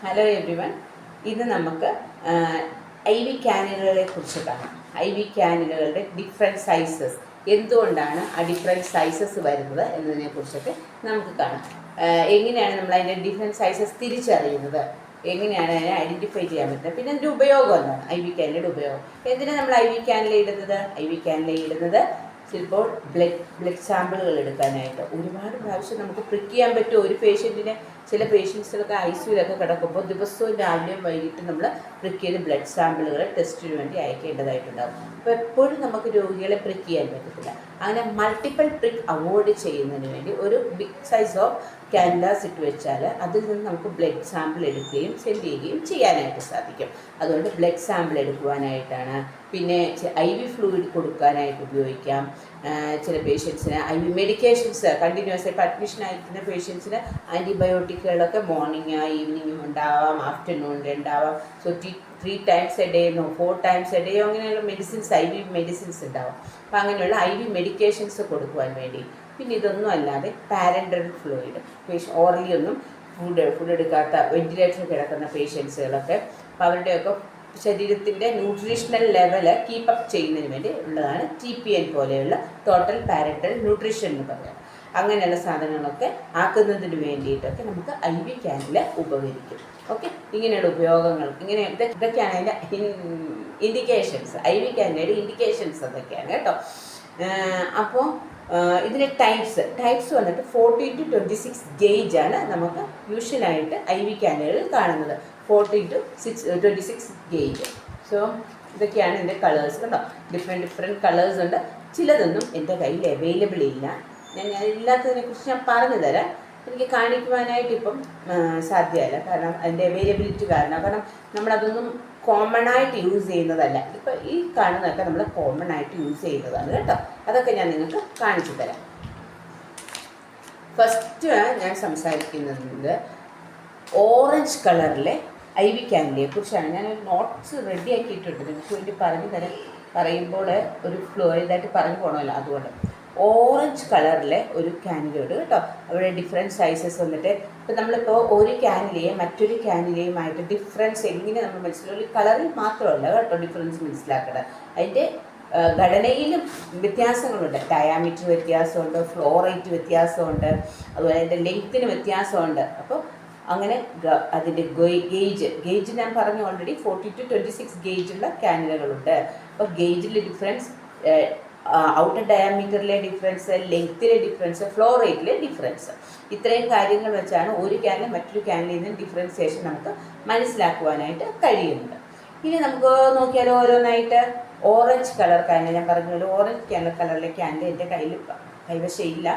Hello everyone. ഇന്ന് നമുക്ക് I V ക്യാനുലകളെ കുറിച്ച് കാണാം. ഐ വി ക്യാനുലകളുടെ ഡിഫറെൻറ്റ് സൈസസ്, എന്തുകൊണ്ടാണ് ആ ഡിഫറെൻറ്റ് സൈസസ് വരുന്നത് എന്നതിനെ കുറിച്ചൊക്കെ നമുക്ക് കാണാം. എങ്ങനെയാണ് നമ്മൾ അതിൻ്റെ ഡിഫറെൻറ്റ് സൈസസ് തിരിച്ചറിയുന്നത്, എങ്ങനെയാണ് അതിനെ ഐഡൻറ്റിഫൈ ചെയ്യാൻ പറ്റുന്നത്, പിന്നെ അതിൻ്റെ ഉപയോഗം എന്താണ്, ഐ വി ക്യാനുലയുടെ ഉപയോഗം. എന്തിനാണ് നമ്മൾ ഐ വി ക്യാനുല ഇടുന്നത്? ഐ വി ക്യാനുല ഇടുന്നത് ചിലപ്പോൾ ബ്ലഡ് സാമ്പിളുകൾ എടുക്കാനായിട്ട്. ഒരുപാട് പ്രാവശ്യം നമുക്ക് പ്രിക്ക് ചെയ്യാൻ പറ്റും ഒരു പേഷ്യൻറ്റിനെ. ചില പേഷ്യൻസിലൊക്കെ ഐ സിയിലൊക്കെ കിടക്കുമ്പോൾ ദിവസവും രാവിലെയും വൈകിട്ട് നമ്മൾ പ്രിക്ക് ചെയ്ത് ബ്ലഡ് സാമ്പിളുകൾ ടെസ്റ്റിന് വേണ്ടി അയക്കേണ്ടതായിട്ടുണ്ടാകും. അപ്പോൾ എപ്പോഴും നമുക്ക് രോഗികളെ പ്രിക്ക് ചെയ്യാൻ പറ്റത്തില്ല. അങ്ങനെ മൾട്ടിപ്പിൾ പ്രിക്ക് അവോയ്ഡ് ചെയ്യുന്നതിന് വേണ്ടി ഒരു ബിഗ് സൈസ് ഓഫ് ക്യാൻലാസ് ഇട്ട് വെച്ചാൽ അതിൽ നിന്ന് നമുക്ക് ബ്ലഡ് സാമ്പിൾ എടുക്കുകയും സെൻഡ് ചെയ്യുകയും ചെയ്യാനായിട്ട് സാധിക്കും. അതുകൊണ്ട് ബ്ലഡ് സാമ്പിൾ എടുക്കുവാനായിട്ടാണ്. പിന്നെ ഐ വി ഫ്ലൂയിഡ് കൊടുക്കാനായിട്ട് ഉപയോഗിക്കാം. ചില പേഷ്യൻസിന് ഐ വി മെഡിക്കേഷൻസ് കണ്ടിന്യൂസ് ആയിട്ട് അഡ്മിഷൻ ആയിരിക്കുന്ന പേഷ്യൻസിന് ആൻറ്റിബയോട്ടിക്കുകളൊക്കെ മോർണിംഗ് ഈവനിങ്ങും ഉണ്ടാവാം, ആഫ്റ്റർനൂണിൽ ഉണ്ടാവാം. So 3 times a day 4 times a day അങ്ങനെയുള്ള മെഡിസിൻസ്, ഐ വി മെഡിസിൻസ് ഉണ്ടാവും. അപ്പോൾ അങ്ങനെയുള്ള ഐ വി മെഡിക്കേഷൻസ് കൊടുക്കുവാൻ വേണ്ടി. പിന്നെ ഇതൊന്നും അല്ലാതെ പാരൻ്റൽ ഫ്ലൂയിഡ്, ഓറലി ഒന്നും ഫുഡ് എടുക്കാത്ത വെന്റിലേറ്ററിൽ കിടക്കുന്ന പേഷ്യൻസുകളൊക്കെ, അപ്പോൾ അവരുടെയൊക്കെ ശരീരത്തിൻ്റെ ന്യൂട്രീഷണൽ ലെവല് കീപ്പപ്പ് ചെയ്യുന്നതിന് വേണ്ടി ഉള്ളതാണ് TPN പോലെയുള്ള ടോട്ടൽ പാരൻ്റൽ ന്യൂട്രീഷൻ എന്ന് പറയാം. അങ്ങനെയുള്ള സാധനങ്ങളൊക്കെ ആക്കുന്നതിന് വേണ്ടിയിട്ടൊക്കെ നമുക്ക് ഐ വി ക്യാനുല ഉപകരിക്കും. ഓക്കെ, ഇങ്ങനെയുള്ള ഉപയോഗങ്ങൾ, ഇതൊക്കെയാണ് അതിൻ്റെ ഇൻഡിക്കേഷൻസ്. ഐ വി ക്യാനുലയുടെ ഇൻഡിക്കേഷൻസ് അതൊക്കെയാണ് കേട്ടോ. അപ്പോൾ ഇതിൻ്റെ ടൈപ്സ് വന്നിട്ട് 14 to 26 ഗേജാണ് നമുക്ക് യൂഷ്വലായിട്ട് ഐ വി ക്യാനുലകളിൽ കാണുന്നത്. 14 to 26 ഗേജ്. സോ ഇതൊക്കെയാണ് ഇതിൻ്റെ കളേഴ്സ് കേട്ടോ. ഡിഫറെൻറ്റ് കളേഴ്സ് ഉണ്ട്. ചിലതൊന്നും എൻ്റെ കയ്യിൽ അവൈലബിൾ ഇല്ല. ഞാൻ ഇല്ലാത്തതിനെക്കുറിച്ച് ഞാൻ പറഞ്ഞു തരാം. എനിക്ക് കാണിക്കുവാനായിട്ട് ഇപ്പം സാധ്യമല്ല, കാരണം അതിൻ്റെ അവൈലബിലിറ്റി കാരണം നമ്മളതൊന്നും കോമൺ ആയിട്ട് യൂസ് ചെയ്യുന്നതല്ല. ഇപ്പോൾ ഈ കാണുന്നതൊക്കെ നമ്മൾ കോമൺ ആയിട്ട് യൂസ് ചെയ്യുന്നതാണ് കേട്ടോ. അതൊക്കെ ഞാൻ നിങ്ങൾക്ക് കാണിച്ചു തരാം. ഫസ്റ്റ് ഞാൻ സംസാരിക്കുന്നത് ഓറഞ്ച് കളറിലെ ഐ വി ക്യാനുലയെ കുറിച്ചാണ്. ഞാനൊരു നോട്ട്സ് റെഡിയാക്കിയിട്ടുണ്ട് നിങ്ങൾക്ക് വേണ്ടി പറയുമ്പോൾ ഒരു ഇതായിട്ട് പറഞ്ഞു പോകണമല്ലോ, അതുകൊണ്ട്. ഓറഞ്ച് കളറിലെ ഒരു ക്യാനുലയുണ്ട് കേട്ടോ. അവിടെ ഡിഫറെൻറ്റ് സൈസസ് വന്നിട്ട്, ഇപ്പോൾ നമ്മളിപ്പോൾ ഒരു ക്യാനുലയെ മറ്റൊരു ക്യാനുലയുമായിട്ട് ഡിഫറൻസ് എങ്ങനെ നമ്മൾ മനസ്സിലാക്കും? കളറിൽ മാത്രമല്ല കേട്ടോ ഡിഫറൻസ് മനസ്സിലാക്കേണ്ടത്, അതിൻ്റെ ഘടനയിലും വ്യത്യാസങ്ങളുണ്ട്. ഡയാമീറ്റർ വ്യത്യാസമുണ്ട്, ഫ്ലോ റേറ്റ് വ്യത്യാസമുണ്ട്, അതുപോലെ അതിൻ്റെ ലെങ്ത്തിന് വ്യത്യാസമുണ്ട്. അപ്പോൾ അങ്ങനെ അതിൻ്റെ ഗേജ് ഞാൻ പറഞ്ഞു ഓൾറെഡി. 40 to 26 ഗേജുള്ള ക്യാനുലകളുണ്ട്. അപ്പോൾ ഗേജിൽ ഡിഫറൻസ്, ഔട്ടർ ഡയാമീറ്ററിലെ ഡിഫറൻസ്, ലെങ്ത്തിലെ ഡിഫറൻസ്, ഫ്ലോ റേറ്റിലെ ഡിഫറൻസ്, ഇത്രയും കാര്യങ്ങൾ വെച്ചാണ് ഒരു ക്യാനുല മറ്റൊരു ക്യാനുലയിൽ നിന്ന് ഡിഫറൻസിയേഷൻ നമുക്ക് മനസ്സിലാക്കുവാനായിട്ട് കഴിയുന്നത്. ഇനി നമുക്ക് നോക്കിയാലോ ഓരോന്നായിട്ട്. ഓറഞ്ച് കളർ ക്യാനുല ഞാൻ പറഞ്ഞല്ലോ. ഓറഞ്ച് കളറിലെ ക്യാനുല എൻ്റെ കൈവശം ഇല്ല.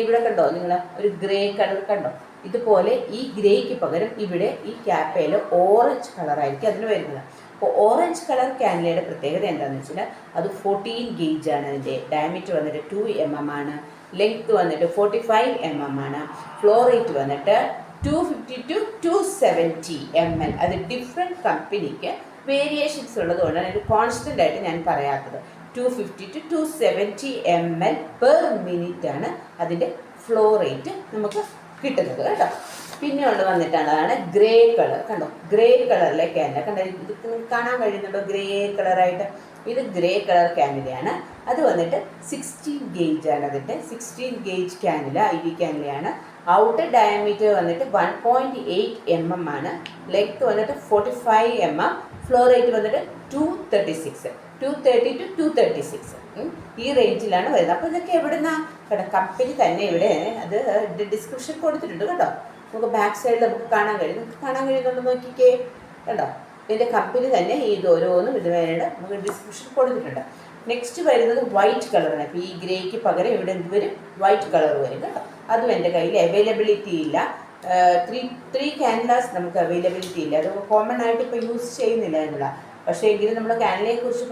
ഇവിടെ കണ്ടോ നിങ്ങൾ, ഒരു ഗ്രേ കളർ കണ്ടോ? ഇതുപോലെ ഈ ഗ്രേക്ക് പകരം ഇവിടെ ഈ ക്യാപ്പയിൽ ഓറഞ്ച് കളറായിരിക്കും അതിന് വരുന്നത്. അപ്പോൾ ഓറഞ്ച് കളർ ക്യാനുലയുടെ പ്രത്യേകത എന്താണെന്ന് വെച്ചാൽ അത് 14 ഗേജാണ്. അതിൻ്റെ ഡയമീറ്റർ വന്നിട്ട് 2 mm ആണ്, ലെങ്ത്ത് വന്നിട്ട് 45 mm ആണ്, ഫ്ലോ റേറ്റ് വന്നിട്ട് 250 to 270 ml. അത് ഡിഫറെൻറ്റ് കമ്പനിക്ക് വേരിയേഷൻസ് ഉള്ളതുകൊണ്ടാണ് ഒരു കോൺസ്റ്റൻ്റ് ആയിട്ട് ഞാൻ പറയാത്തത്. 250 to 270 ml പെർ മിനിറ്റ് ആണ് അതിൻ്റെ ഫ്ലോ റേറ്റ് നമുക്ക് കിട്ടുന്നത് കേട്ടോ. പിന്നെ വന്നിട്ടാണ് അതാണ് ഗ്രേ കളർ. കണ്ടോ, ഗ്രേ കളറിലെ ക്യാനുല കണ്ടോ, ഇത് കാണാൻ കഴിയുന്നുണ്ടോ? ഗ്രേ കളറായിട്ട് ഇത് ഗ്രേ കളർ ക്യാനുലയാണ്. അത് വന്നിട്ട് 16 ഗേജാണ്. അതിൻ്റെ 16 ഗേജ് ക്യാനുല ഐ വി ക്യാനുലയാണ്. ഔട്ടർ ഡയമീറ്റർ വന്നിട്ട് 1.8 mm ആണ്, ലെങ്ത്ത് വന്നിട്ട് 45 mm, ഫ്ലോ റേറ്റ് വന്നിട്ട് 230 to 236 ഈ റേഞ്ചിലാണ് വരുന്നത്. അപ്പോൾ ഇതൊക്കെ എവിടുന്നാ കേട്ടോ? കമ്പനി തന്നെ ഇവിടെ അത് ഡിസ്ക്രിപ്ഷൻ കൊടുത്തിട്ടുണ്ട് കേട്ടോ. നമുക്ക് ബാക്ക് സൈഡിൽ നമുക്ക് കാണാൻ കഴിയും. നമുക്ക് കാണാൻ കഴിയുന്നുണ്ടോ നോക്കിക്കേ കേട്ടോ. ഇതിൻ്റെ കമ്പനി തന്നെ ഇത് ഓരോന്നും ഇതുവരെ നമുക്ക് ഡിസ്ക്രിപ്ഷൻ കൊടുത്തിട്ടുണ്ട്. നെക്സ്റ്റ് വരുന്നത് വൈറ്റ് കളറാണ്. അപ്പോൾ ഈ ഗ്രേക്ക് പകരം ഇവിടെ എന്ത് വരും? വൈറ്റ് കളർ വരും കേട്ടോ. അതും എൻ്റെ കയ്യിൽ അവൈലബിലിറ്റി ഇല്ല. 3 ക്യാനുലാസ് നമുക്ക് അവൈലബിലിറ്റി ഇല്ല. അത് കോമൺ ആയിട്ട് ഇപ്പോൾ യൂസ് ചെയ്യുന്നില്ല എന്നുള്ള. പക്ഷേ എങ്കിലും നമ്മൾ ക്യാനുലയെക്കുറിച്ച്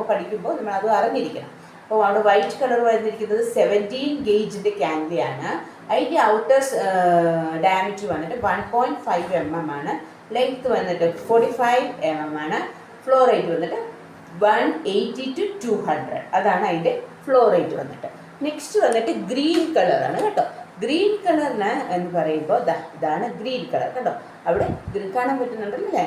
പഠിക്കുമ്പോൾ നമ്മൾ അത് അറിഞ്ഞിരിക്കണം. അപ്പോൾ അവിടെ വൈറ്റ് കളർ വന്നിരിക്കുന്നത് 17 ഗേജിൻ്റെ ക്യാനുലയാണ്. അതിൻ്റെ ഔട്ടർ ഡയമീറ്റർ വന്നിട്ട് 1.5 mm ആണ്, ലെങ്ത്ത് വന്നിട്ട് 45 mm ആണ്, ഫ്ലോ റേറ്റ് വന്നിട്ട് 180 to 200. അതാണ് അതിൻ്റെ ഫ്ലോ റേറ്റ് വന്നിട്ട്. നെക്സ്റ്റ് വന്നിട്ട് ഗ്രീൻ കളറാണ് കേട്ടോ. ഗ്രീൻ കളറിന് എന്ന് പറയുമ്പോൾ ഇതാണ് ഗ്രീൻ കളർ കേട്ടോ. അവിടെ ഗ്രീൻ കാണാൻ പറ്റുന്നുണ്ടല്ലോ അല്ലേ?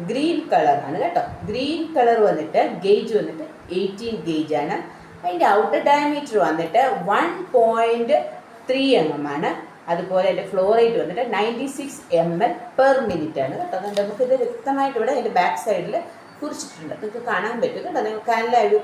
ഗ്രീൻ കളറാണ് കേട്ടോ. ഗ്രീൻ കളർ വന്നിട്ട് ഗേജ് വന്നിട്ട് 18 ഗേജ് ആണ്. അതിൻ്റെ ഔട്ടർ ഡയമീറ്റർ വന്നിട്ട് 1.3 mm ആണ്. അതുപോലെ അതിൻ്റെ ഫ്ലോ റേറ്റ് വന്നിട്ട് 96 ml/minute ആണ് കേട്ടോ. അതുകൊണ്ട് നമുക്കിത് വ്യക്തമായിട്ട് ഇവിടെ അതിൻ്റെ ബാക്ക് സൈഡിൽ കുറിച്ചിട്ടുണ്ട്. നിങ്ങൾക്ക് കാണാൻ പറ്റും കേട്ടോ. നിങ്ങൾക്ക്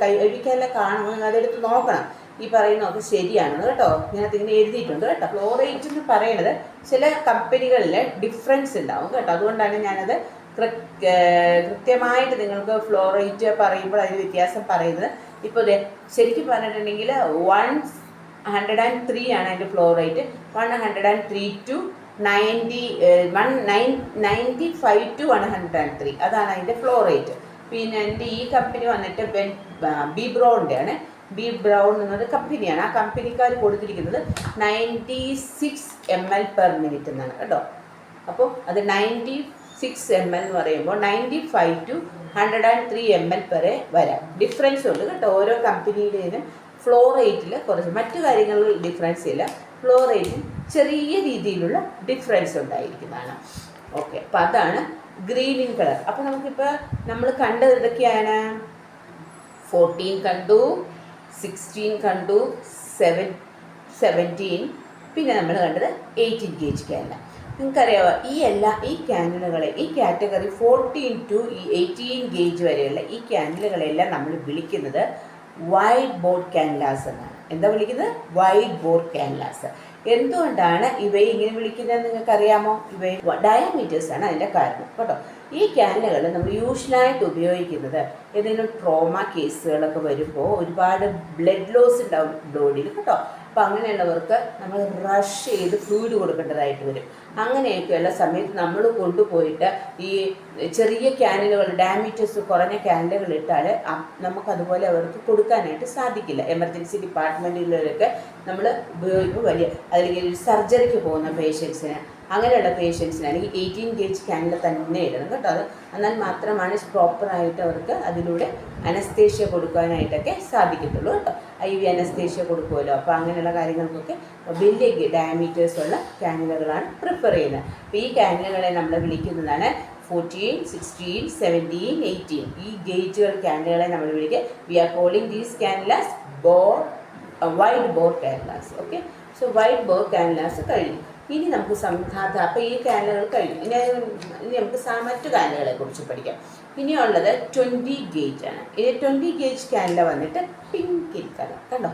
കഴിക്കാനെല്ലാം കാണണം, അതെടുത്ത് നോക്കണം ഈ പറയുന്നതൊക്കെ ശരിയാണെന്ന് കേട്ടോ. ഞാനത് ഇങ്ങനെ എഴുതിയിട്ടുണ്ട് കേട്ടോ. ഫ്ലോ റേറ്റ് എന്ന് പറയുന്നത് ചില കമ്പനികളിൽ ഡിഫറൻസ് ഉണ്ടാവും കേട്ടോ. അതുകൊണ്ടാണ് ഞാനത് കൃത്യമായിട്ട് നിങ്ങൾക്ക് ഫ്ലോ റേറ്റ് പറയുമ്പോൾ അതിന് വ്യത്യാസം പറയുന്നത്. ഇപ്പോൾ ശരിക്കും പറഞ്ഞിട്ടുണ്ടെങ്കിൽ 103 ആണ് അതിൻ്റെ ഫ്ലോ റേറ്റ്. 103 to 95 to 103 അതാണ് അതിൻ്റെ ഫ്ലോ റേറ്റ്. പിന്നെ എൻ്റെ ഈ കമ്പനി വന്നിട്ട് ബി ബ്രൗണിൻ്റെ ആണ്. ബി ബ്രൗൺ എന്നൊരു കമ്പനിയാണ്. ആ കമ്പനിക്കാർ കൊടുത്തിരിക്കുന്നത് 96 ml/minute എന്നാണ് കേട്ടോ. അപ്പോൾ അത് 96 ml എന്ന് പറയുമ്പോൾ 95 to 103 ml വരെ വരാം. ഡിഫറൻസ് ഉണ്ട് കേട്ടോ. ഓരോ കമ്പനിയുടേതിനും ഫ്ലോ റേറ്റിൽ കുറച്ച്, മറ്റു കാര്യങ്ങളിൽ ഡിഫറൻസ് ഇല്ല. ഫ്ലോ റേറ്റിൽ ചെറിയ രീതിയിലുള്ള ഡിഫറൻസ് ഉണ്ടായിരിക്കുന്നതാണ്. ഓക്കെ, അപ്പോൾ അതാണ് ഗ്രീൻ കളർ. അപ്പോൾ നമുക്കിപ്പോൾ നമ്മൾ കണ്ടത് ഇതൊക്കെയാണ്. 14 കണ്ടു, 16 കണ്ടു, 17, പിന്നെ നമ്മൾ കണ്ടത് 18 ഗേജ് ക്യാനല. നിങ്ങൾക്കറിയാമോ ഈ ക്യാനലുകളെ, ഈ കാറ്റഗറി 14 to 18 ഗേജ് വരെയുള്ള ഈ ക്യാനലുകളെല്ലാം നമ്മൾ വിളിക്കുന്നത് വൈഡ് ബോർഡ് ക്യാൻലാസ് എന്നാണ്. എന്താ വിളിക്കുന്നത്? Wide bore cannulas. എന്തുകൊണ്ടാണ് ഇവയെ ഇങ്ങനെ വിളിക്കുന്നത് നിങ്ങൾക്കറിയാമോ? ഇവയെ ഡയമീറ്റേഴ്സാണ് അതിൻ്റെ കാരണം കേട്ടോ. ഈ ക്യാനലുകൾ നമ്മൾ യൂഷ്വലായിട്ട് ഉപയോഗിക്കുന്നത് ഏതെങ്കിലും ട്രോമ കേസുകളൊക്കെ വരുമ്പോൾ ഒരുപാട് ബ്ലഡ് ലോസ് ഉണ്ടാവും ബോഡിയിൽ കേട്ടോ. അപ്പോൾ അങ്ങനെയുള്ളവർക്ക് നമ്മൾ റഷ് ചെയ്ത് ഫ്ലൂയിഡ് കൊടുക്കേണ്ടതായിട്ട് വരും. അങ്ങനെയൊക്കെയുള്ള സമയത്ത് നമ്മൾ കൊണ്ടുപോയിട്ട് ഈ ചെറിയ ക്യാനലുകൾ, ഡയമീറ്റേഴ്സ് കുറഞ്ഞ ക്യാനലുകൾ ഇട്ടാൽ നമുക്കതുപോലെ അവർക്ക് കൊടുക്കാനായിട്ട് സാധിക്കില്ല. എമർജൻസി ഡിപ്പാർട്ട്മെൻറ്റുകളിലൊക്കെ നമ്മൾ ഉപയോഗിക്കുമ്പോൾ വലിയ, അല്ലെങ്കിൽ സർജറിക്ക് പോകുന്ന പേഷ്യൻസിന്, അങ്ങനെയുള്ള പേഷ്യൻസിന് അല്ലെങ്കിൽ 18 ഗേജ് ക്യാനിൽ തന്നെ ഇടണം കേട്ടോ. അത് എന്നാൽ മാത്രമാണ് പ്രോപ്പറായിട്ട് അവർക്ക് അതിലൂടെ അനസ്തേഷ്യ കൊടുക്കാനായിട്ടൊക്കെ സാധിക്കത്തുള്ളൂ കേട്ടോ. IV അനസ്തേഷ്യ കൊടുക്കുമല്ലോ. അപ്പോൾ അങ്ങനെയുള്ള കാര്യങ്ങൾക്കൊക്കെ വലിയ ഡയമീറ്റേഴ്സുള്ള ക്യാനുലകളാണ് പ്രിഫർ ചെയ്യുന്നത്. അപ്പോൾ ഈ ക്യാനുലകളെ നമ്മൾ വിളിക്കുന്നതാണ് 14, 16, 17, 18 ഈ ഗേജുകൾ ക്യാനുലകളെ നമ്മൾ വിളിക്കുക. We are calling these cannulas wide bore cannulas. Okay, so wide bore cannulas കഴിഞ്ഞു. ഇനി നമുക്ക് അപ്പോൾ ഈ ക്യാനുലകൾ കഴിഞ്ഞു. ഇനി നമുക്ക് മറ്റു ക്യാനുലകളെ കുറിച്ച് പഠിക്കാം. ഇനിയുള്ളത് 20 ഗേജ് ആണ്. ഇത് 20 ഗേജ് ക്യാനുല വന്നിട്ട് പിങ്ക് ഇൻ കളർ കണ്ടോ.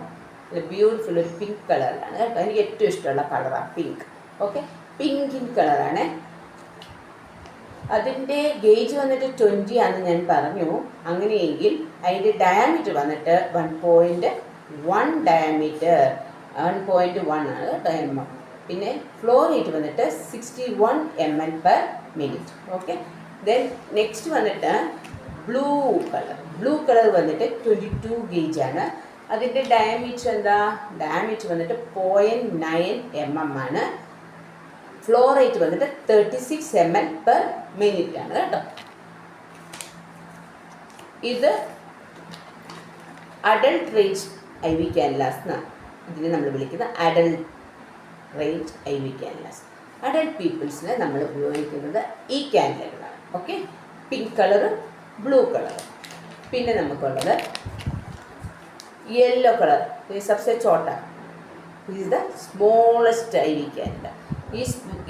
ബ്യൂട്ടിഫുൾ ഒരു പിങ്ക് കളറിലാണ് കേട്ടോ. എനിക്ക് ഏറ്റവും ഇഷ്ടമുള്ള കളറാണ് പിങ്ക്. ഓക്കെ, പിങ്ക് ഇൻ കളറാണ്. അതിൻ്റെ ഗേജ് വന്നിട്ട് 20 ആണെന്ന് ഞാൻ പറഞ്ഞു. അങ്ങനെയെങ്കിൽ അതിൻ്റെ ഡയമീറ്റർ വന്നിട്ട് 1.1 ഡയമീറ്റർ 1.1 ആണ് കേട്ടോ mm. പിന്നെ ഫ്ലോ റേറ്റ് വന്നിട്ട് 61 ml/minute. ഓക്കെ, ദെൻ നെക്സ്റ്റ് വന്നിട്ട് ബ്ലൂ കളർ വന്നിട്ട് 22 ഗേജ് ആണ്. അതിൻ്റെ ഡയമീറ്റർ എന്താ? ഡയമീറ്റർ വന്നിട്ട് 0.9 mm ആണ്. ഫ്ലോ റേറ്റ് വന്നിട്ട് 36 ml/minute ആണ് കേട്ടോ. ഇത് അഡൽട്ട് റേഞ്ച് IV ക്യാനുലാസ് എന്നാണ് ഇതിനെ നമ്മൾ വിളിക്കുന്നത്. Adult range IV cannulas. Adult പീപ്പിൾസിന് നമ്മൾ ഉപയോഗിക്കുന്നത് ഈ ക്യാനുലകളാണ്. Okay, pink colour, blue colour. പിന്നെ നമുക്കുള്ളത് യെല്ലോ കളർ, സബ്സെ ചോട്ട, is the smallest IV cannula. ഈ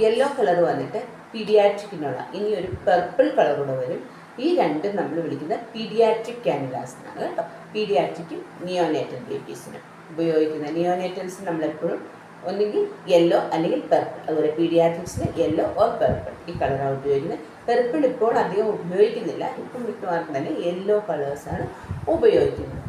യെല്ലോ കളർ വന്നിട്ട് പീഡിയാട്രിക്കിനുള്ള, ഇനി ഒരു പർപ്പിൾ കളറൂടെ വരും. ഈ രണ്ടും നമ്മൾ വിളിക്കുന്നത് പീഡിയാട്രിക് ക്യാനുലാസ് എന്നാണ് കേട്ടോ. പീഡിയാട്രിക്കും നിയോനേറ്റൽ ബേബീസിനും ഉപയോഗിക്കുന്ന നിയോനേറ്റൽസ് നമ്മളെപ്പോഴും ഒന്നുകിൽ യെല്ലോ അല്ലെങ്കിൽ പർപ്പിൾ. അതുപോലെ പീഡിയാട്രിക്സിന് യെല്ലോ ഓർ പർപ്പിൾ ഈ കളറാണ് ഉപയോഗിക്കുന്നത്. പർപ്പിൾ ഇപ്പോൾ അധികം ഉപയോഗിക്കുന്നില്ല. ഇപ്പം മിക്കവാറും തന്നെ യെല്ലോ കളേഴ്സാണ് ഉപയോഗിക്കുന്നത്.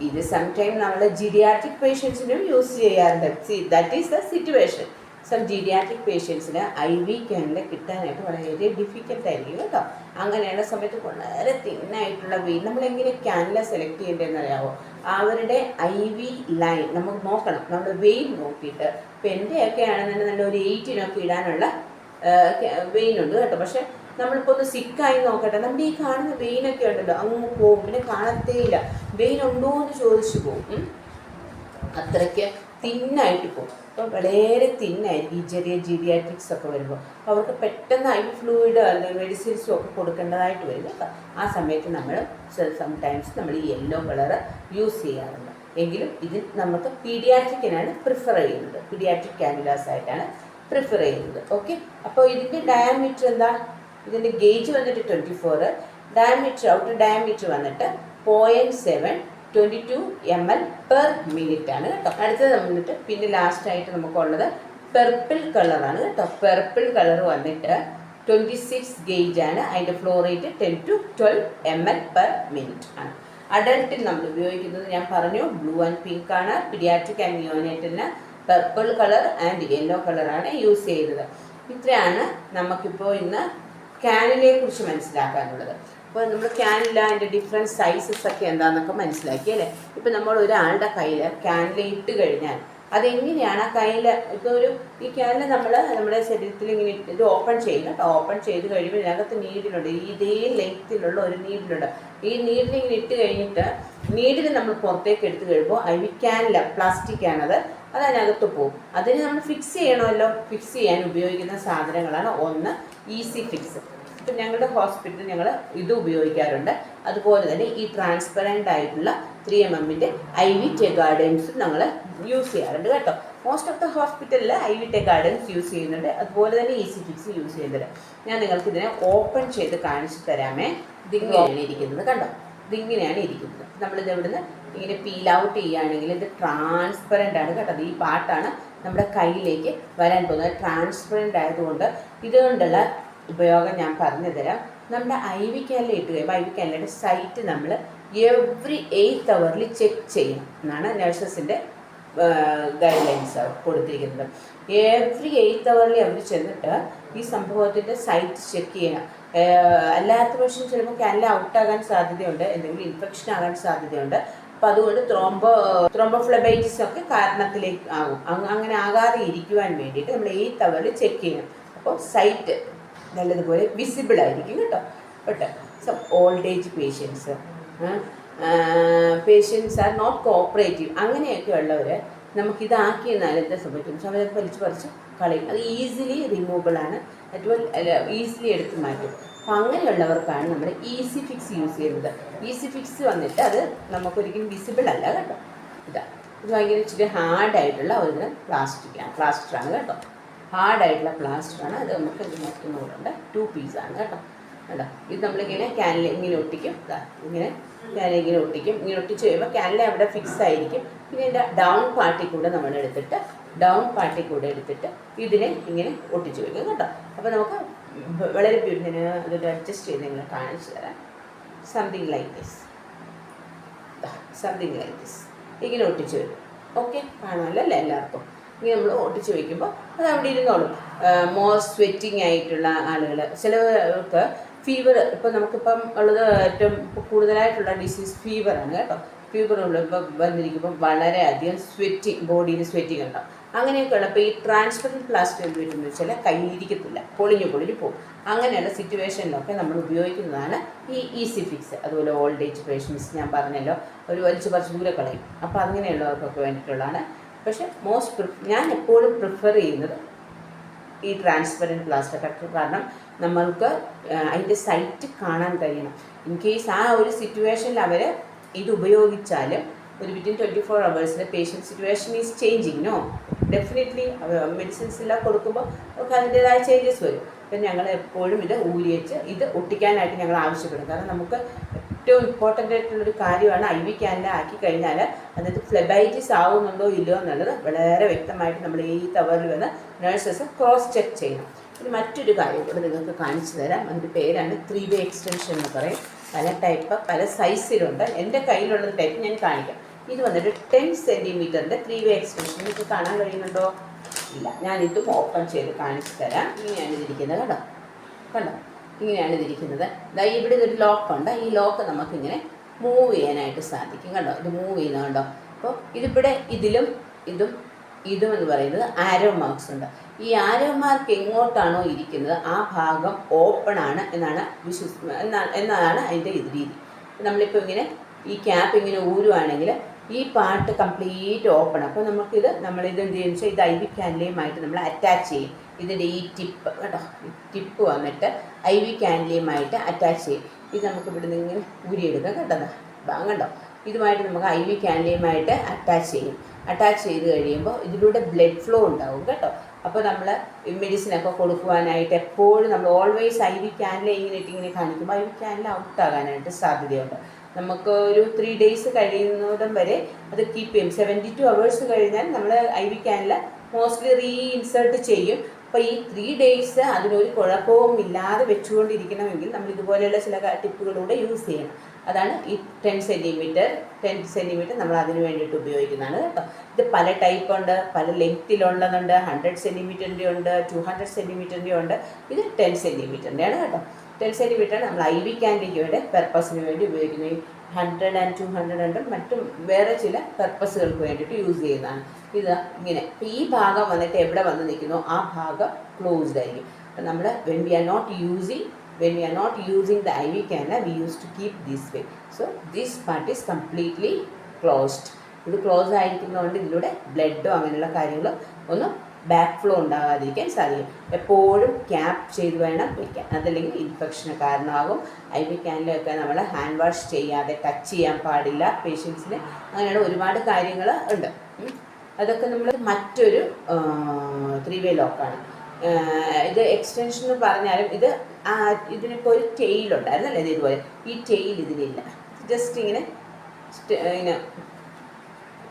ഇത് സംടൈം നമ്മൾ ജീരിയാട്രിക് പേഷ്യൻസിനും യൂസ് ചെയ്യാറുണ്ട്. That is the situation. Some geriatric പേഷ്യൻസിന് IV ക്യാനുല കിട്ടാനായിട്ട് വളരെ ഡിഫിക്കൽട്ടായിരിക്കും കേട്ടോ. അങ്ങനെയുള്ള സമയത്ത് വളരെ തിന്നായിട്ടുള്ള വെയിൻ നമ്മളെങ്ങനെ ക്യാനുല സെലക്ട് ചെയ്യേണ്ടതെന്ന് അറിയാമോ? അവരുടെ IV ലൈൻ നമുക്ക് നോക്കണം. നമ്മൾ വെയിൻ നോക്കിയിട്ട്, ഇപ്പം എൻ്റെയൊക്കെ ആണെന്നുണ്ടെങ്കിൽ നല്ല ഒരു 18 ഇടാനുള്ള വെയിനുണ്ട് കേട്ടോ. പക്ഷേ നമ്മളിപ്പോൾ ഒന്ന് സിക്കായി നോക്കട്ടെ, നമ്മുടെ ഈ കാണുന്ന വെയിനൊക്കെ ഉണ്ടല്ലോ അങ്ങ് പോകും, പിന്നെ കാണത്തേയില്ല. വെയിൻ ഉണ്ടോ എന്ന് ചോദിച്ചു പോകും. അത്രയ്ക്ക് തിന്നായിട്ട് പോകും. അപ്പോൾ വളരെ തിന്നായിരിക്കും ഈ ചെറിയ ജീഡിയാട്രിക്സ് ഒക്കെ വരുമ്പോൾ. അപ്പോൾ അവർക്ക് പെട്ടെന്ന് ഐ ഫ്ലൂയിഡ് അല്ലെങ്കിൽ മെഡിസിൻസും ഒക്കെ കൊടുക്കേണ്ടതായിട്ട് വരും കേട്ടോ. ആ സമയത്ത് നമ്മൾ സംടൈംസ് നമ്മൾ ഈ യെല്ലോ കളർ യൂസ് ചെയ്യാറുണ്ട്. എങ്കിലും ഇത് നമുക്ക് പീഡിയാട്രിക്കിനാണ് പ്രിഫർ ചെയ്യുന്നത്, പീഡിയാട്രിക് കാനുലാസ് ആയിട്ടാണ് പ്രിഫർ ചെയ്യുന്നത്. ഓക്കെ, അപ്പോൾ ഇതിൻ്റെ ഡയമീറ്റർ എന്താ? ഇതിൻ്റെ ഗേജ് വന്നിട്ട് 24, ഡയമീറ്റർ ഔട്ടർ ഡയമീറ്റർ വന്നിട്ട് 0.7, 22 ml/minute ആണ് കേട്ടോ. അടുത്തത് വന്നിട്ട് പിന്നെ ലാസ്റ്റായിട്ട് നമുക്കുള്ളത് പെർപ്പിൾ കളറാണ് കേട്ടോ. പെർപ്പിൾ കളർ വന്നിട്ട് 26 ഗേജ് ആണ്. അതിൻ്റെ ഫ്ലോ റേറ്റ് 10 to 12 ml/minute ആണ്. അഡൾട്ടിൽ നമ്മൾ ഉപയോഗിക്കുന്നത് ഞാൻ പറഞ്ഞു ബ്ലൂ ആൻഡ് പിങ്ക് ആണ്. പീഡിയാട്രിക് ആൻഡ് നിയോനേറ്റലിന് പർപ്പിൾ കളർ ആൻഡ് യെല്ലോ കളറാണ് യൂസ് ചെയ്തത്. ഇത്രയാണ് നമുക്കിപ്പോൾ ഇന്ന് ക്യാനിലയെ കുറിച്ച് മനസ്സിലാക്കാനുള്ളത്. അപ്പോൾ നമ്മൾ ക്യാനില അതിൻ്റെ ഡിഫറെൻറ്റ് സൈസസ് ഒക്കെ എന്താണെന്നൊക്കെ മനസ്സിലാക്കി അല്ലേ. ഇപ്പം നമ്മൾ ഒരാളുടെ കയ്യിൽ ക്യാനില ഇട്ട് കഴിഞ്ഞാൽ അതെങ്ങനെയാണ് ആ കയ്യിൽ ഇപ്പോൾ ഈ ക്യാനില നമ്മുടെ ശരീരത്തിൽ ഇങ്ങനെ ഇത് ഓപ്പൺ ചെയ്യണം കേട്ടോ. ഓപ്പൺ ചെയ്ത് കഴിയുമ്പോൾ ഇതിനകത്ത് നീഡിലുണ്ട്, ഇതേ ലെങ്ത്തിലുള്ള ഒരു നീഡിലുണ്ട്. ഈ നീഡിലിങ്ങനെ ഇട്ട് കഴിഞ്ഞിട്ട് നീഡിൽ നമ്മൾ പുറത്തേക്ക് എടുത്ത് കഴിയുമ്പോൾ ക്യാനില പ്ലാസ്റ്റിക് ആണത്, അതിനകത്ത് പോകും. അതിന് നമ്മൾ ഫിക്സ് ചെയ്യണമല്ലോ. ഫിക്സ് ചെയ്യാൻ ഉപയോഗിക്കുന്ന സാധനങ്ങളാണ് ഒന്ന് ഈസി ഫിക്സ്. ഇപ്പം ഞങ്ങളുടെ ഹോസ്പിറ്റലിൽ ഞങ്ങൾ ഇത് ഉപയോഗിക്കാറുണ്ട്. അതുപോലെ തന്നെ ഈ ട്രാൻസ്പെറൻ്റ് ആയിട്ടുള്ള 3mm IV ടെഗാർഡൻസും ഞങ്ങൾ യൂസ് ചെയ്യാറുണ്ട് കേട്ടോ. മോസ്റ്റ് ഓഫ് ദ ഹോസ്പിറ്റലിൽ IV ടെഗാർഡൻസ് യൂസ് ചെയ്യുന്നുണ്ട്, അതുപോലെ തന്നെ ഈസി ഫിക്സ് യൂസ് ചെയ്യുന്നുണ്ട്. ഞാൻ നിങ്ങൾക്ക് ഇതിനെ ഓപ്പൺ ചെയ്ത് കാണിച്ചു തരാമേ. ഇതിങ്ങനെയാണ് ഇരിക്കുന്നത് കണ്ടോ, ഇതിങ്ങനെയാണ് ഇരിക്കുന്നത്. നമ്മളിത് ഇവിടുന്ന് ഇങ്ങനെ പീൽ ഔട്ട് ചെയ്യുകയാണെങ്കിൽ ഇത് ട്രാൻസ്പെറൻ്റ് ആണ് കേട്ടോ. ഈ പാർട്ടാണ് നമ്മുടെ കയ്യിലേക്ക് വരാൻ പോകുന്നത്. ട്രാൻസ്പെറൻ്റ് ആയതുകൊണ്ട് ഇതുകൊണ്ടുള്ള ഉപയോഗം ഞാൻ പറഞ്ഞു തരാം. നമ്മുടെ IV ക്യാനില ഇട്ട് കഴിയുമ്പോൾ IV ക്യാനിലയുടെ സൈറ്റ് നമ്മൾ എവറി 8 hours ചെക്ക് ചെയ്യണം എന്നാണ് നഴ്സസിൻ്റെ ഗൈഡ് ലൈൻസ് കൊടുത്തിരിക്കുന്നത്. എവറി 8 hours അവർ ചെന്നിട്ട് ഈ സംഭവത്തിൻ്റെ സൈറ്റ് ചെക്ക് ചെയ്യണം. അല്ലാത്ത പക്ഷം ചിലപ്പോൾ ക്യാനില ഔട്ടാകാൻ സാധ്യതയുണ്ട്, എന്തെങ്കിലും ഇൻഫെക്ഷൻ ആകാൻ സാധ്യതയുണ്ട്. അപ്പോൾ അതുകൊണ്ട് ത്രോംബോഫ്ലെബൈറ്റിസ് ഒക്കെ കാരണത്തിലേക്ക് ആകും. അങ്ങനെ ആകാതെ ഇരിക്കുവാൻ വേണ്ടിയിട്ട് നമ്മൾ 8 hours ചെക്ക് ചെയ്യണം. അപ്പോൾ സൈറ്റ് നല്ലതുപോലെ വിസിബിൾ ആയിരിക്കും കേട്ടോ. But some old age patients are not cooperative, അങ്ങനെയൊക്കെ ഉള്ളവർ നമുക്കിതാക്കി എന്നാൽ എന്താ സംഭവിക്കും, അവരത് വലിച്ചു പറിച്ച് കളയും. അത് ഈസിലി റിമൂവബിൾ ആണ്, അതുപോലെ ഈസിലി എടുത്ത് മാറ്റും. അപ്പം അങ്ങനെയുള്ളവർക്കാണ് നമ്മൾ ഈസി ഫിക്സ് യൂസ് ചെയ്യുന്നത്. ഈസി ഫിക്സ് വന്നിട്ട് അത് നമുക്കൊരിക്കലും വിസിബിൾ അല്ല കേട്ടോ. ഇത് ഭയങ്കര ഇച്ചിരി ഹാർഡായിട്ടുള്ള ഒരു പ്ലാസ്റ്ററാണ് കേട്ടോ. ഹാർഡായിട്ടുള്ള പ്ലാസ്റ്ററാണ് അത്. നമുക്ക് ഇത് മറ്റുന്നൂറുണ്ട് 2 പീസാണ് കേട്ടോ. കേട്ടോ, ഇത് നമ്മളിങ്ങനെ ക്യാനിൽ ഇങ്ങനെ ഒട്ടിക്കും. ഇങ്ങനെ ക്യാനിൽ ഇങ്ങനെ ഒട്ടിക്കും. ഇങ്ങനെ ഒട്ടിച്ച് കഴിയുമ്പോൾ ക്യാനിൽ അവിടെ ഫിക്സ് ആയിരിക്കും. പിന്നെ ഇതിൻ്റെ ഡൗൺ പാർട്ടിൽ കൂടെ നമ്മൾ എടുത്തിട്ട് ഇതിനെ ഇങ്ങനെ ഒട്ടിച്ച് വയ്ക്കും കേട്ടോ. അപ്പോൾ നമുക്ക് വളരെ ബ്യൂട്ടിന് അതൊരു അഡ്ജസ്റ്റ് ചെയ്ത് നിങ്ങൾ കാണിച്ചു തരാം. സംതിങ് ലൈക്ക് ദിസ് ഇങ്ങനെ ഒട്ടിച്ച് വരും. ഓക്കെ, കാണാമല്ലോ അല്ലേ എല്ലാവർക്കും. ഇങ്ങനെ നമ്മൾ ഒട്ടിച്ച് വയ്ക്കുമ്പോൾ അത് അവിടെ ഇരുന്നോളും. മോർ സ്വെറ്റിംഗ് ആയിട്ടുള്ള ആളുകൾ, ചിലവർക്ക് ഫീവർ, ഇപ്പോൾ നമുക്കിപ്പം ഉള്ളത് ഏറ്റവും കൂടുതലായിട്ടുള്ള ഡിസീസ് ഫീവറാണ് കേട്ടോ. ഫീവറുള്ള ഇപ്പോൾ വന്നിരിക്കുമ്പം വളരെയധികം ബോഡിയിൽ സ്വെറ്റിംഗ് ഉണ്ടാവും. അങ്ങനെയൊക്കെ ഉള്ളപ്പോൾ ഈ ട്രാൻസ്പെറൻറ്റ് പ്ലാസ്റ്റർ എന്ത് പറ്റുമെന്ന് വെച്ചാൽ കയ്യിലിരിക്കത്തില്ല, പൊളിഞ്ഞു പോകും. അങ്ങനെയുള്ള സിറ്റുവേഷനിലൊക്കെ നമ്മൾ ഉപയോഗിക്കുന്നതാണ് ഈ ഈസി ഫിക്സ്. അതുപോലെ ഓൾഡ് ഏജ് പേഷ്യൻസ് ഞാൻ പറഞ്ഞല്ലോ, ഒരു വലിച്ചു പറിച്ച് ദൂരെ കളയും. അപ്പോൾ അങ്ങനെയുള്ളവർക്കൊക്കെ വേണ്ടിയിട്ടുള്ളതാണ്. പക്ഷേ ഞാൻ എപ്പോഴും പ്രിഫർ ചെയ്യുന്നത് ഈ ട്രാൻസ്പെറൻറ്റ് പ്ലാസ്റ്റർ കട്ടർ. കാരണം നമ്മൾക്ക് അതിൻ്റെ സൈറ്റ് കാണാൻ കഴിയണം. ഇൻ കേസ് ആ ഒരു സിറ്റുവേഷനിൽ അവർ ഇത് ഉപയോഗിച്ചാലും ഒരു within 24 hours patient situation is changing. Definitely medicines എല്ലാം കൊടുക്കുമ്പോൾ നമുക്ക് അതിൻ്റേതായ ചേഞ്ചസ് വരും. അപ്പം ഞങ്ങൾ എപ്പോഴും ഇത് ഊരിയേച്ച് ഇത് ഒട്ടിക്കാനായിട്ട് ഞങ്ങൾ ആവശ്യപ്പെടും. കാരണം നമുക്ക് ഏറ്റവും ഇമ്പോർട്ടൻ്റ് ആയിട്ടുള്ളൊരു കാര്യമാണ് IV ക്യാനില ആക്കി കഴിഞ്ഞാൽ അതിനകത്ത് ഫ്ലെബൈറ്റിസ് ആവുന്നുണ്ടോ ഇല്ലയോ എന്നുള്ളത് വളരെ വ്യക്തമായിട്ട് നമ്മൾ ഈ തവറിൽ വന്ന് നഴ്സസ് ക്രോസ് ചെക്ക് ചെയ്യണം. ഇനി മറ്റൊരു കാര്യം കൂടെ നിങ്ങൾക്ക് കാണിച്ചു തരാം. അതിൻ്റെ പേരാണ് 3-way എക്സ്റ്റൻഷൻ എന്ന് പറയും. പല സൈസിലുണ്ട്. എൻ്റെ കയ്യിലുള്ളത് ടൈപ്പ് ഞാൻ കാണിക്കാം. ഇത് വന്നിട്ട് 10 centimeter 3-way എക്സ്റ്റൻഷൻ. നിങ്ങൾക്ക് കാണാൻ കഴിയുന്നുണ്ടോ? ഇല്ല, ഞാനിതും ഓപ്പൺ ചെയ്ത് കാണിച്ചു തരാം. ഇങ്ങനെയാണ് ഇതിരിക്കുന്നത് കണ്ടോ. ഇങ്ങനെയാണ് ഇതിരിക്കുന്നത്. ഇവിടെ ഒരു ലോക്കുണ്ട്. ഈ ലോക്ക് നമുക്കിങ്ങനെ മൂവ് ചെയ്യാനായിട്ട് സാധിക്കും കണ്ടോ. ഇത് മൂവ് ചെയ്യുന്നത് കണ്ടോ. അപ്പോൾ ഇതിവിടെ ഇതും എന്ന് പറയുന്നത് ആരോ മാർക്സ് ഉണ്ട്. ഈ ആരോ മാർക്ക് എങ്ങോട്ടാണോ ഇരിക്കുന്നത് ആ ഭാഗം ഓപ്പൺ ആണ് എന്നാണ് അതിൻ്റെ രീതി. നമ്മളിപ്പോൾ ഇങ്ങനെ ഈ ക്യാപ്പ് ഇങ്ങനെ ഊരുവാണെങ്കിൽ ഈ പാർട്ട് കംപ്ലീറ്റ് ഓപ്പൺ. അപ്പോൾ നമുക്കിത് നമ്മളിത് എന്ത് ചെയ്യുന്നത് വെച്ചാൽ ഇത് ഐ വി ക്യാൻഡിലയുമായിട്ട് നമ്മൾ അറ്റാച്ച് ചെയ്യും. ഇതിൻ്റെ ഈ ടിപ്പ് കേട്ടോ, ഈ ടിപ്പ് വന്നിട്ട് ഐ വി ക്യാൻഡിലയുമായിട്ട് അറ്റാച്ച് ചെയ്യും. ഇത് നമുക്ക് ഇവിടെ നിന്ന് ഇങ്ങനെ ഊരിയെടുക്കാം കേട്ടോ. കണ്ടോ, ഇതുമായിട്ട് നമുക്ക് ഐ വി ക്യാൻഡിലയുമായിട്ട് അറ്റാച്ച് ചെയ്യും. അറ്റാച്ച് ചെയ്ത് കഴിയുമ്പോൾ ഇതിലൂടെ ബ്ലഡ് ഫ്ലോ ഉണ്ടാവും കേട്ടോ. അപ്പോൾ നമ്മൾ മെഡിസിനൊക്കെ കൊടുക്കുവാനായിട്ട് എപ്പോഴും നമ്മൾ ഓൾവേസ് ഐ വി ക്യാൻഡിൽ ഇങ്ങനെ കാണിക്കുമ്പോൾ ഐ വി ക്യാൻഡിൽ ഔട്ടാകാനായിട്ട് സാധ്യതയുണ്ട്. നമുക്ക് ഒരു 3 days കഴിയുന്നതും വരെ അത് കീപ്പ് ചെയ്യും. 72 hours കഴിഞ്ഞാൽ നമ്മൾ ഐ വി ക്യാനിൽ മോസ്റ്റ്ലി റീഇൻസേർട്ട് ചെയ്യും. അപ്പോൾ ഈ 3 days അതിനൊരു കുഴപ്പവും ഇല്ലാതെ വെച്ചുകൊണ്ടിരിക്കണമെങ്കിൽ നമ്മൾ ഇതുപോലെയുള്ള ചില ടിപ്പുകളൂടെ യൂസ് ചെയ്യണം. അതാണ് ഈ 10 സെൻറ്റിമീറ്റർ നമ്മൾ അതിന് വേണ്ടിയിട്ട് ഉപയോഗിക്കുന്നതാണ് കേട്ടോ. ഇത് പല ടൈപ്പ് ഉണ്ട്, പല ലെങ്ത്തിലുള്ളതുണ്ട്. 100 സെൻറ്റിമീറ്ററിൻ്റെ ഉണ്ട്, 200 സെൻറ്റിമീറ്ററിൻ്റെ ഉണ്ട്. ഇത് 10 സെൻറ്റിമീറ്ററിൻ്റെയാണ് കേട്ടോ. 10 സെൻറ്റിമീറ്റർ നമ്മൾ ഐ വി ക്യാൻഡിക്ക് വേണ്ടി പെർപ്പസിന് വേണ്ടി ഉപയോഗിക്കുന്നു. 100 and 200 ഉണ്ട്, മറ്റും വേറെ ചില പെർപ്പസുകൾക്ക് വേണ്ടിയിട്ട് യൂസ് ചെയ്യുന്നതാണ്. ഇത് ഇങ്ങനെ ഈ ഭാഗം വന്നിട്ട് എവിടെ വന്ന് നിൽക്കുന്നോ ആ ഭാഗം ക്ലോസ്ഡ് ആയിരിക്കും. അപ്പം നമ്മൾ when we are not using the IV canner, we used to keep this way. So this part is completely closed. ഇത് ക്ലോസ് ആയിരിക്കുന്നതുകൊണ്ട് ഇതിലൂടെ ബ്ലഡോ അങ്ങനെയുള്ള കാര്യങ്ങളോ ഒന്നും ബാക്ക് ഫ്ലോ ഉണ്ടാകാതിരിക്കാൻ സാധിക്കും. എപ്പോഴും ക്യാപ്പ് ചെയ്ത് വേണം വയ്ക്കാൻ, അതല്ലെങ്കിൽ ഇൻഫെക്ഷന് കാരണമാകും. ഐ വി ക്യാനിലൊക്കെ നമ്മൾ ഹാൻഡ് വാഷ് ചെയ്യാതെ ടച്ച് ചെയ്യാൻ പാടില്ല പേഷ്യൻസിന്. അങ്ങനെയുള്ള ഒരുപാട് കാര്യങ്ങൾ ഉണ്ട്. അതൊക്കെ നമ്മൾ മറ്റൊരു 3-way ലോക്കാണ്. ഇത് എക്സ്റ്റൻഷൻ എന്ന് പറഞ്ഞാലും ഇതിനിപ്പോൾ ഒരു ടെയിലുണ്ടായിരുന്നല്ലേ, ഇത് ഇതുപോലെ ഈ ടെയിൽ ഇതിലില്ല. ജസ്റ്റ് ഇങ്ങനെ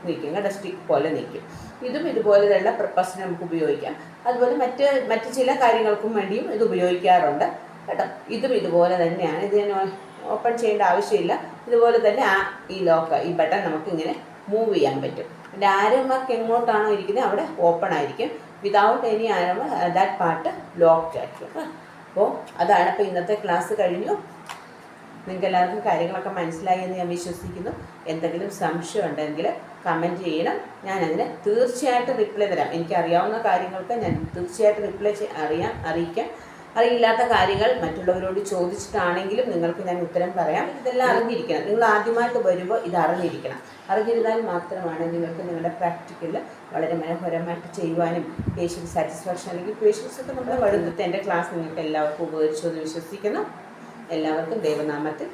നിൽക്കും കേട്ടോ, സ്റ്റിക്ക് പോലെ നിൽക്കും. ഇതും ഇതുപോലെയുള്ള പർപ്പസിന് നമുക്ക് ഉപയോഗിക്കാം. അതുപോലെ മറ്റ് ചില കാര്യങ്ങൾക്കും വേണ്ടിയും ഇത് ഉപയോഗിക്കാറുണ്ട് കേട്ടോ. ഇതും ഇതുപോലെ തന്നെയാണ്. ഇത് ഓപ്പൺ ചെയ്യേണ്ട ആവശ്യമില്ല. ഇതുപോലെ തന്നെ ഈ ലോക്ക്, ഈ ബട്ടൺ നമുക്ക് ഇങ്ങനെ മൂവ് ചെയ്യാൻ പറ്റും. പിന്നെ ആരോ മാർക്ക് എങ്ങോട്ടാണോ ഇരിക്കുന്നത് അവിടെ ഓപ്പൺ ആയിരിക്കും. Without any arrow that part locked ആയിരിക്കും. അപ്പോൾ അതാണ്. ഇപ്പോൾ ഇന്നത്തെ ക്ലാസ് കഴിഞ്ഞു. നിങ്ങൾക്ക് എല്ലാവർക്കും കാര്യങ്ങളൊക്കെ മനസ്സിലായി എന്ന് ഞാൻ വിശ്വസിക്കുന്നു. എന്തെങ്കിലും സംശയം ഉണ്ടെങ്കിൽ കമൻറ്റ് ചെയ്യണം. ഞാനതിന് തീർച്ചയായിട്ടും റിപ്ലൈ തരാം. എനിക്കറിയാവുന്ന കാര്യങ്ങൾക്ക് ഞാൻ തീർച്ചയായിട്ടും റിപ്ലൈ അറിയിക്കാം. അറിയില്ലാത്ത കാര്യങ്ങൾ മറ്റുള്ളവരോട് ചോദിച്ചിട്ടാണെങ്കിലും നിങ്ങൾക്ക് ഞാൻ ഉത്തരം പറയാം. ഇതെല്ലാം അറിഞ്ഞിരിക്കണം. നിങ്ങൾ ആദ്യമായിട്ട് വരുമ്പോൾ ഇത് അറിഞ്ഞിരിക്കണം. അറിഞ്ഞിരുന്നാൽ മാത്രമാണ് നിങ്ങൾക്ക് നിങ്ങളുടെ പ്രാക്ടിക്കൽ വളരെ മനോഹരമായിട്ട് ചെയ്യുവാനും പേഷ്യൻറ്റ് സാറ്റിസ്ഫാക്ഷൻ, അല്ലെങ്കിൽ പേഷ്യൻസൊക്കെ നമ്മുടെ വഴുന്നത്തെ എൻ്റെ ക്ലാസ് നിങ്ങൾക്ക് എല്ലാവർക്കും ഉപകരിച്ചു എന്ന് വിശ്വസിക്കുന്നു. എല്ലാവർക്കും ദൈവനാമത്തിൽ